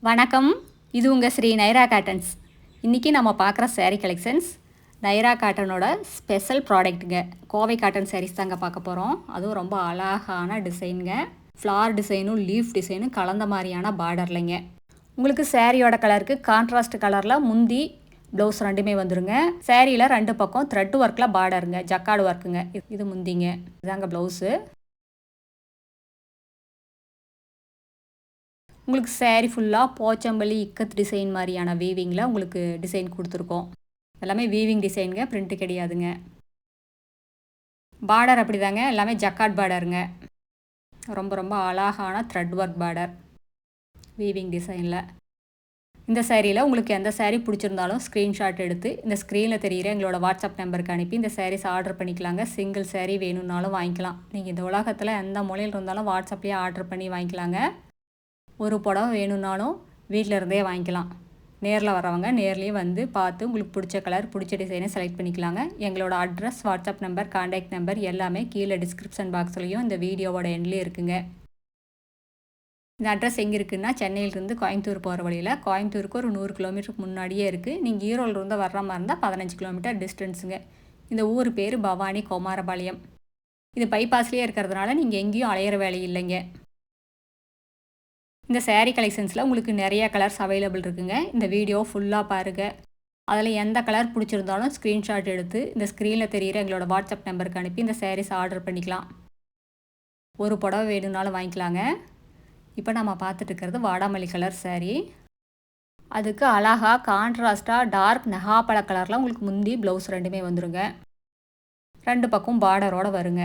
வணக்கம். இது உங்கள் ஸ்ரீ நைரா காட்டன்ஸ். இன்றைக்கி நம்ம பார்க்குற saree கலெக்ஷன்ஸ் நைரா காட்டனோட ஸ்பெஷல் ப்ராடக்ட்டுங்க. கோவை காட்டன் sarees தாங்க பார்க்க போகிறோம். அதுவும் ரொம்ப அழகான டிசைனுங்க. ஃப்ளார் டிசைனும் லீஃப் டிசைனும் கலந்த மாதிரியான பார்டர்லைங்க. உங்களுக்கு சாரியோட கலருக்கு கான்ட்ராஸ்ட் கலரில் முந்தி ப்ளவுஸ் ரெண்டுமே வந்துருங்க. சாரியில் ரெண்டு பக்கம் த்ரெட் ஒர்க்கில் பார்டருங்க, ஜக்கார்டு ஒர்க்குங்க. இது முந்திங்க, இதாங்க ப்ளவுஸு. உங்களுக்கு saree ஃபுல்லாக போச்சம்பள்ளி இக்கத் டிசைன் மாதிரியான வீவிங்கில் உங்களுக்கு டிசைன் கொடுத்துருக்கோம். எல்லாமே வீவிங் டிசைனுங்க, பிரிண்ட்டு கிடையாதுங்க. பார்டர் அப்படி தாங்க, எல்லாமே ஜக்கார்ட் பார்டருங்க. ரொம்ப ரொம்ப அழகான த்ரெட் ஒர்க் பார்டர் வீவிங் டிசைனில். இந்த சேரீயில் உங்களுக்கு எந்த saree பிடிச்சிருந்தாலும் ஸ்க்ரீன்ஷாட் எடுத்து இந்த ஸ்க்ரீனில் தெரிகிற எங்களோட வாட்ஸ்அப் நம்பருக்கு அனுப்பி இந்த sarees ஆர்டர் பண்ணிக்கலாங்க. சிங்கிள் saree வேணும்னாலும் வாங்கிக்கலாம். நீங்கள் இந்த உலகத்தில் எந்த மூலையில் இருந்தாலும் வாட்ஸ்அப்லேயே ஆர்டர் பண்ணி வாங்கிக்கலாங்க. ஒரு புடவை வேணும்னாலும் வீட்டில் இருந்தே வாங்கிக்கலாம். நேரில் வரவங்க நேர்லேயே வந்து பார்த்து உங்களுக்கு பிடிச்ச கலர் பிடிச்ச டிசைனை செலக்ட் பண்ணிக்கலாங்க. எங்களோட address, WhatsApp number, contact number எல்லாமே கீழே டிஸ்கிரிப்ஷன் பாக்ஸ்லேயும் இந்த வீடியோவோட எண்ட்லேயே இருக்குங்க. இந்த அட்ரஸ் எங்கே இருக்குதுன்னா, சென்னையிலேருந்து கோயம்புத்தூர் போகிற வழியில், கோயம்புத்தூருக்கு ஒரு 100 கிலோமீட்டருக்கு முன்னாடியே இருக்குது. நீங்கள் ஈரோடிலிருந்து வர்ற மாதிரி இருந்தால் 15 கிலோமீட்டர் டிஸ்டன்ஸுங்க. இந்த ஊர் பேர் பவானி குமாரபாளையம். இது பைபாஸ்லேயே இருக்கிறதுனால நீங்கள் எங்கேயும் அலையிற வேலை இல்லைங்க. இந்த saree கலெக்ஷன்ஸில் உங்களுக்கு நிறைய கலர்ஸ் அவைலபிள் இருக்குங்க. இந்த வீடியோ ஃபுல்லாக பாருங்கள். அதில் எந்த கலர் பிடிச்சிருந்தாலும் ஸ்க்ரீன்ஷாட் எடுத்து இந்த ஸ்க்ரீனில் தெரிகிற எங்களோட வாட்ஸ்அப் நம்பருக்கு அனுப்பி இந்த sarees ஆர்டர் பண்ணிக்கலாம். ஒரு புடவை வேணும்னாலும் வாங்கிக்கலாங்க. இப்போ நம்ம பார்த்துட்டு இருக்கிறது வாடாமல்லி கலர் saree. அதுக்கு அழகாக கான்ட்ராஸ்ட்டாக டார்க் நெகாப்பழ கலரில் உங்களுக்கு முந்தி ப்ளவுஸ் ரெண்டுமே வந்துருங்க. ரெண்டு பக்கம் பார்டரோடு வருங்க.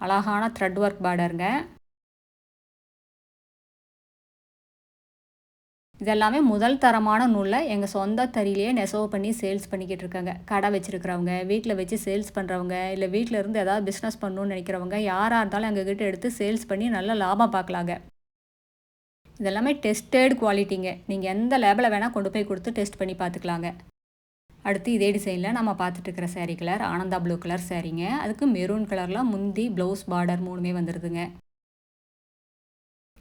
அழகான த்ரெட் ஒர்க் பார்டருங்க. இதெல்லாமே முதல் தரமான நூலில் எங்கள் சொந்த தறியிலேயே நெசவு பண்ணி சேல்ஸ் பண்ணிக்கிட்டு இருக்காங்க. கடை வச்சுருக்கிறவங்க, வீட்டில் வச்சு சேல்ஸ் பண்ணுறவங்க, இல்லை வீட்டில் இருந்து ஏதாவது பிஸ்னஸ் பண்ணணுன்னு நினைக்கிறவங்க யாராக இருந்தாலும் எங்ககிட்ட எடுத்து சேல்ஸ் பண்ணி நல்ல லாபம் பார்க்கலாங்க. இதெல்லாமே டெஸ்டட் குவாலிட்டிங்க. நீங்கள் எந்த லேபில் வேணால் கொண்டு போய் கொடுத்து டெஸ்ட் பண்ணி பார்த்துக்கலாங்க. அடுத்து இதே டிசைனில் நம்ம பார்த்துட்டு இருக்கிற saree colour Ananda blue colour சாரீங்க. அதுக்கு மெரூன் கலரில் முந்தி ப்ளவுஸ் பார்டர் மூணுமே வந்துடுதுங்க.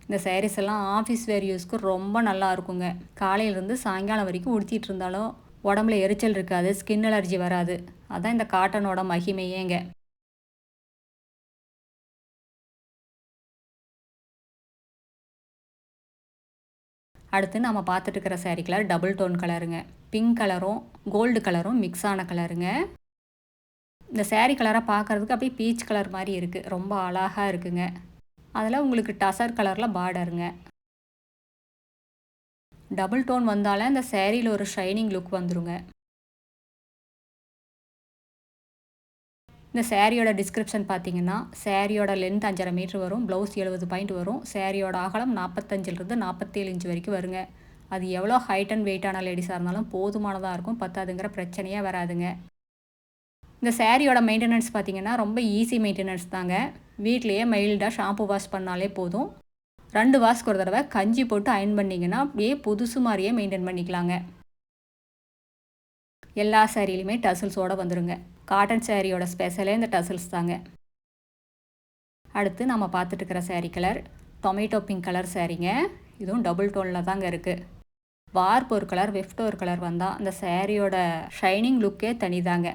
இந்த sarees எல்லாம் ஆஃபீஸ் வேர் யூஸ்க்கு ரொம்ப நல்லா இருக்குங்க. காலையிலேருந்து சாயங்காலம் வரைக்கும் உடுத்திட்டு இருந்தாலும் உடம்புல எரிச்சல் இருக்காது, ஸ்கின் அலர்ஜி வராது. அதான் இந்த காட்டனோட மகிமையேங்க. அடுத்து நம்ம பார்த்துட்டு இருக்கிற saree கலர் டபுள் டோன் கலருங்க. பிங்க் கலரும் கோல்டு கலரும் மிக்ஸ் ஆன கலருங்க. இந்த saree கலரை பார்க்குறதுக்கு அப்படியே பீச் கலர் மாதிரி இருக்குது. ரொம்ப அழகாக இருக்குங்க. அதில் உங்களுக்கு டசர் கலரில் பார்டருங்க. டபுள் டோன் வந்தாலே இந்த சேரீயில் ஒரு ஷைனிங் லுக் வந்துருங்க. இந்த சேரீயோட டிஸ்கிரிப்ஷன் பார்த்தீங்கன்னா, சேரீயோட லென்த் 5.5 மீட்டர் வரும், ப்ளவுஸ் 70 பாயிண்ட் வரும், சேரீயோட அகலம் 45லிருந்து 47 இன்ச் வரைக்கும் வருங்க. அது எவ்வளோ ஹைட் அண்ட் வெயிட்டான லேடிஸாக இருந்தாலும் போதுமானதாக இருக்கும், பத்தாதுங்கிற பிரச்சனையே வராதுங்க. இந்த சேரீயோட மெயின்டெனன்ஸ் பார்த்திங்கன்னா ரொம்ப ஈஸி மெயின்டெனன்ஸ் தாங்க. வீட்லேயே மைல்டாக ஷாம்பு வாஷ் பண்ணாலே போதும். 2 வாஷ்க்கு ஒரு தடவை கஞ்சி போட்டு அயன் பண்ணிங்கன்னா அப்படியே புதுசு மாதிரியே மெயின்டைன் பண்ணிக்கலாங்க. எல்லா சேரீலையுமே டசல்ஸோடு வந்துடுங்க. காட்டன் சேரீயோட ஸ்பெஷலே இந்த டசல்ஸ் தாங்க. அடுத்து நம்ம பார்த்துட்டு இருக்கிற saree colour tomato pink colour சாரீங்க. இதுவும் டபுள் டோனில் தாங்க இருக்குது. வார்ப் ஒரு கலர், வெஃப்ட் ஒரு கலர் வந்தால் அந்த சேரீயோட ஷைனிங் லுக்கே தனிதாங்க.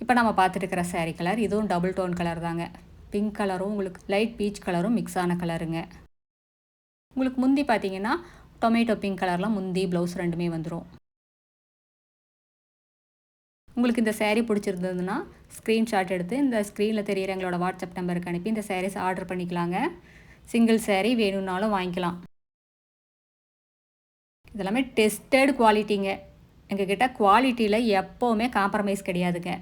இப்போ நம்ம பார்த்துட்டு இருக்கிற saree கலர் இதுவும் டபுள் டோன் கலர் தாங்க. பிங்க் கலரும் உங்களுக்கு லைட் பீச் கலரும் மிக்ஸ் ஆன கலருங்க. உங்களுக்கு முந்தி பார்த்தீங்கன்னா டொமேட்டோ பிங்க் கலரில் முந்தி ப்ளவுஸ் ரெண்டுமே வந்துடும். உங்களுக்கு இந்த saree பிடிச்சிருந்ததுன்னா ஸ்க்ரீன்ஷாட் எடுத்து இந்த ஸ்க்ரீனில் தெரிகிற எங்களோட வாட்ஸ்அப் நம்பருக்கு அனுப்பி இந்த sarees ஆர்டர் பண்ணிக்கலாங்க. சிங்கிள் saree வேணும்னாலும் வாங்கிக்கலாம். இதெல்லாமே டெஸ்டட் குவாலிட்டிங்க. எங்ககிட்ட குவாலிட்டியில் எப்போவுமே காம்ப்ரமைஸ் கிடையாதுங்க.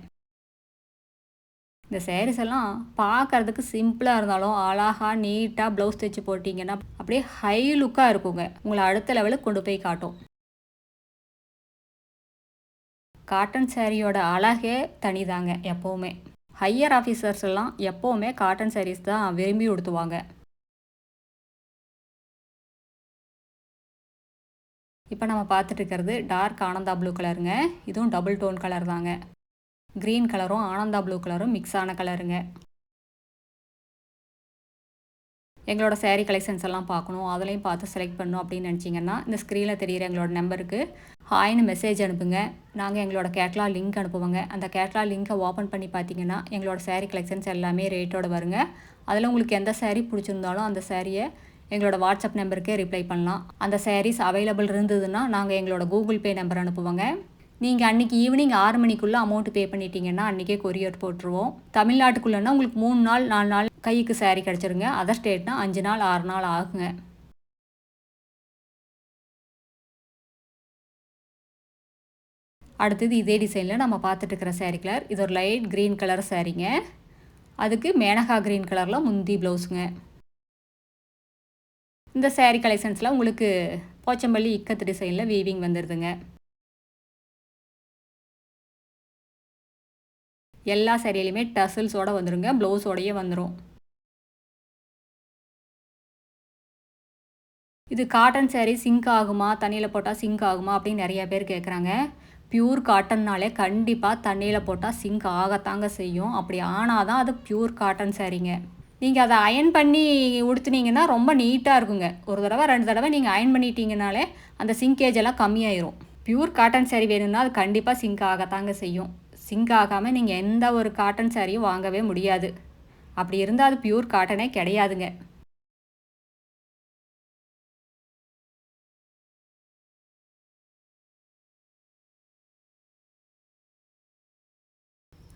இந்த sarees எல்லாம் பார்க்குறதுக்கு சிம்பிளாக இருந்தாலும் அழகாக நீட்டாக ப்ளவுஸ் தைச்சி போட்டிங்கன்னா அப்படியே ஹை லுக்காக இருக்குங்க. உங்களை அடுத்த லெவலுக்கு கொண்டு போய் காட்டும். காட்டன் சாரியோட அழகே தனிதாங்க. எப்போவுமே ஹையர் ஆஃபீஸர்ஸ் எல்லாம் எப்போவுமே காட்டன் sarees தான் விரும்பி உடுத்துவாங்க. இப்போ நம்ம பார்த்துட்டு இருக்கிறது டார்க் ஆனந்தா ப்ளூ கலருங்க. இதுவும் டபுள் டோன் கலர் தாங்க. க்ரீன் கலரும் ஆனந்தா ப்ளூ கலரும் மிக்ஸ் ஆன கலருங்க. எங்களோட சேரீ கலெக்ஷன்ஸ் எல்லாம் பார்க்கணும், அதுலேயும் பார்த்து செலக்ட் பண்ணணும் அப்படின்னு நினச்சிங்கன்னா இந்த ஸ்க்ரீனில் தெரிகிற எங்களோட நம்பருக்கு ஹாய்னு மெசேஜ் அனுப்புங்க. நாங்கள் எங்களோட கேட்லாக் லிங்க் அனுப்புவோங்க. அந்த கேட்லாக் லிங்க்கை ஓப்பன் பண்ணி பார்த்தீங்கன்னா எங்களோட சேரீ கலெக்ஷன்ஸ் எல்லாமே ரேட்டோடு வருங்க. அதில் உங்களுக்கு எந்த சேரீ பிடிச்சிருந்தாலும் அந்த சேரீயை எங்களோட வாட்ஸ்அப் நம்பருக்கே ரிப்ளை பண்ணலாம். அந்த சாரீஸ் அவைலபிள் இருந்ததுன்னா நாங்கள் எங்களோட கூகுள் பே நம்பர் அனுப்புவோங்க. நீங்கள் அன்றைக்கி ஈவினிங் 6 மணிக்குள்ளே அமௌண்ட் பே பண்ணிட்டீங்கன்னா அன்றைக்கே கொரியர் போட்டுருவோம். தமிழ்நாட்டுக்குள்ளேன்னா உங்களுக்கு 3 நாள் 4 நாள் கைக்கு சாரீ கிடச்சிருங்க. அதர் ஸ்டேட்னா 5 நாள் 6 நாள் ஆகுங்க. அடுத்தது இதே டிசைனில் நம்ம பார்த்துட்டு இருக்கிற சாரீ கலர், இது ஒரு லைட் க்ரீன் கலர் சாரீங்க. அதுக்கு மேனகா க்ரீன் கலரில் முந்தி ப்ளவுஸுங்க. இந்த சாரீ கலெக்ஷன்ஸில் உங்களுக்கு போச்சம்பள்ளி இக்கத்து டிசைனில் வீவிங் வந்துடுதுங்க. எல்லா சாரியிலையுமே டசல்ஸோடு வந்துடுங்க, ப்ளவுஸோடையே வந்துடும். இது காட்டன் சாரீ சிங்க் ஆகுமா, தண்ணியில் போட்டால் சிங்க் ஆகுமா அப்படின்னு நிறையா பேர் கேட்குறாங்க. பியூர் காட்டன்னாலே கண்டிப்பாக தண்ணியில் போட்டால் சிங்க் ஆகத்தாங்க செய்யும். அப்படி ஆனால் தான் அது பியூர் காட்டன் சாரீங்க. நீங்கள் அதை அயன் பண்ணி உடுத்துனீங்கன்னா ரொம்ப நீட்டாக இருக்குங்க. ஒரு தடவை 2 தடவை நீங்கள் அயன் பண்ணிட்டீங்கனாலே அந்த சிங்கேஜ் எல்லாம் கம்மியாயிரும். பியூர் காட்டன் சாரீ வேணும்னா அது கண்டிப்பாக சிங்க் ஆகத்தாங்க செய்யும். சிங்க் ஆகாமல் நீங்கள் எந்த ஒரு காட்டன் சாரியும் வாங்கவே முடியாது. அப்படி இருந்தால் அது பியூர் காட்டனே கிடையாதுங்க.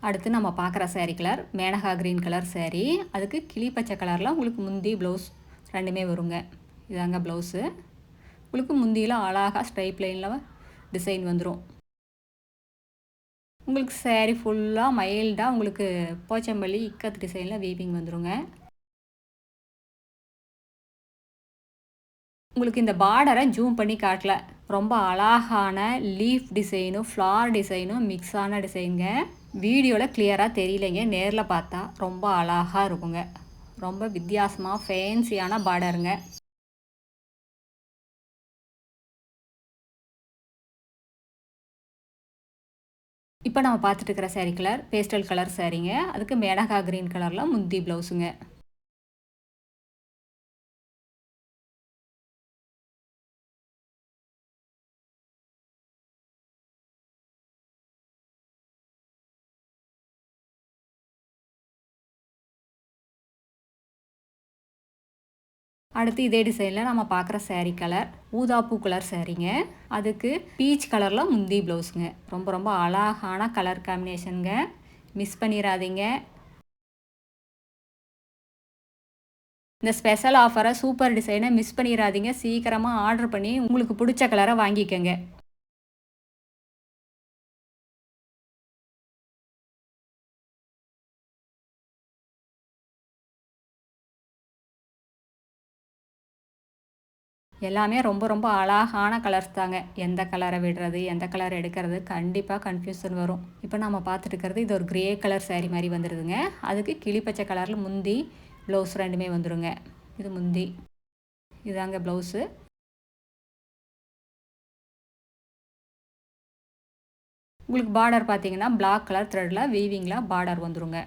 அடுத்து நம்ம பார்க்குற sari colour Menaka green colour sari. அதுக்கு கிளி பச்சை கலரில் உங்களுக்கு முந்தி ப்ளவுஸ் ரெண்டுமே வருங்க. இதாங்க ப்ளவுஸு. உங்களுக்கு முந்தியில் அழகாக ஸ்ட்ரைப் லைனில் டிசைன் வந்துடும். உங்களுக்கு சாரீ ஃபுல்லாக மைல்டாக உங்களுக்கு போச்சம்பள்ளி இக்கத்து டிசைனில் வீவிங் வந்துடுங்க. உங்களுக்கு இந்த பார்டரை ஜூம் பண்ணி காட்டல, ரொம்ப அழகான லீஃப் டிசைனும் ஃப்ளார் டிசைனும் மிக்ஸான டிசைனுங்க. வீடியோவில் கிளியராக தெரியலைங்க, நேரில் பார்த்தா ரொம்ப அழகாக இருக்குங்க. ரொம்ப வித்தியாசமாக ஃபேன்சியான பார்டருங்க. இப்போ நம்ம பார்த்துட்டு இருக்கிற சாரீ கலர் பேஸ்டல் கலர் சாரீங்க. அதுக்கு மேனகா க்ரீன் கலரில் முந்தி ப்ளவுஸுங்க. அடுத்து இதே டிசைனில் நம்ம பார்க்குற சாரீ கலர் ஊதாப்பூ கலர் சாரீங்க. அதுக்கு பீச் கலரில் முந்தி ப்ளவுஸுங்க. ரொம்ப ரொம்ப அழகான கலர் காம்பினேஷனுங்க, மிஸ் பண்ணிடாதீங்க. இந்த ஸ்பெஷல் ஆஃபரை சூப்பர் டிசைனை மிஸ் பண்ணிடாதீங்க. சீக்கிரமாக ஆர்டர் பண்ணி உங்களுக்கு பிடிச்ச கலரை வாங்கிக்கோங்க. எல்லாமே ரொம்ப ரொம்ப அழகான கலர்ஸ் தாங்க. எந்த கலரை விடுறது, எந்த கலர் எடுக்கிறது கண்டிப்பாக கன்ஃபியூஷன் வரும். இப்போ நம்ம பார்த்துட்டு இருக்கிறது இது ஒரு க்ரே கலர் சாரீ மாதிரி வந்துடுதுங்க. அதுக்கு கிளிப்பச்சை கலரில் முந்தி ப்ளவுஸ் ரெண்டுமே வந்துடுங்க. இது முந்தி, இதாங்க ப்ளவுஸு. உங்களுக்கு பார்டர் பார்த்தீங்கன்னா பிளாக் கலர் த்ரெட்டில் வீவிங்கில் பார்டர் வந்துடுங்க.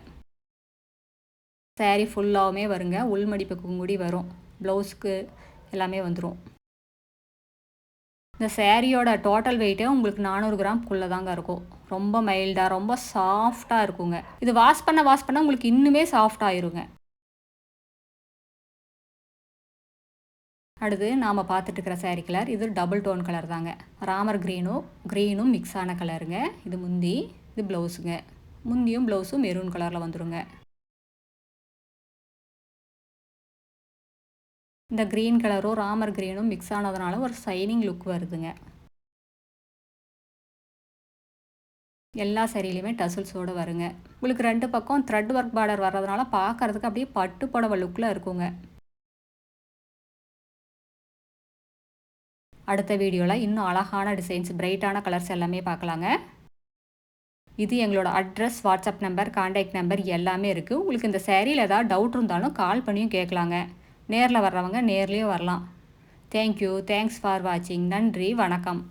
சாரீ ஃபுல்லாகவுமே வருங்க, உள்மடிப்புக்கும் கூடி வரும், ப்ளவுஸுக்கு எல்லாமே வந்துடும். இந்த சாரியோட டோட்டல் வெயிட்டே உங்களுக்கு 400 கிராம்குள்ளே தாங்க இருக்கும். ரொம்ப மைல்டாக ரொம்ப சாஃப்டாக இருக்குங்க. இது வாஷ் பண்ண உங்களுக்கு இன்னுமே சாஃப்ட் ஆயிருங்க. அடுத்து நாம் பார்த்துட்டு இருக்கிற சாரீ கலர் இது டபுள் டோன் கலர் தாங்க. ராமர் க்ரீனும் மிக்ஸ் ஆன கலருங்க. இது முந்தி, இது ப்ளவுஸுங்க. முந்தியும் ப்ளவுஸும் மெரூன் கலரில் வந்துடுங்க. இந்த க்ரீன் கலரும் ராமர் க்ரீனும் மிக்ஸ் ஆனதுனால ஒரு ஷைனிங் லுக் வருதுங்க. எல்லா சாரிலையுமே டசல்ஸோடு வருங்க. உங்களுக்கு 2 பக்கம் த்ரெட் ஒர்க் பார்டர் வர்றதுனால பார்க்குறதுக்கு அப்படியே பட்டு புடவை லுக்கில் இருக்குங்க. அடுத்த வீடியோவில் இன்னும் அழகான டிசைன்ஸ், பிரைட்டான கலர்ஸ் எல்லாமே பார்க்கலாங்க. இது எங்களோட address, WhatsApp number, contact number எல்லாமே இருக்குது. உங்களுக்கு இந்த சாரியில் ஏதாவது டவுட் இருந்தாலும் கால் பண்ணியும் கேட்கலாங்க. நேரில் வர்றவங்க நேர்லேயும் வரலாம். தேங்க்யூ, தேங்க்ஸ் ஃபார் வாட்சிங். நன்றி, வணக்கம்.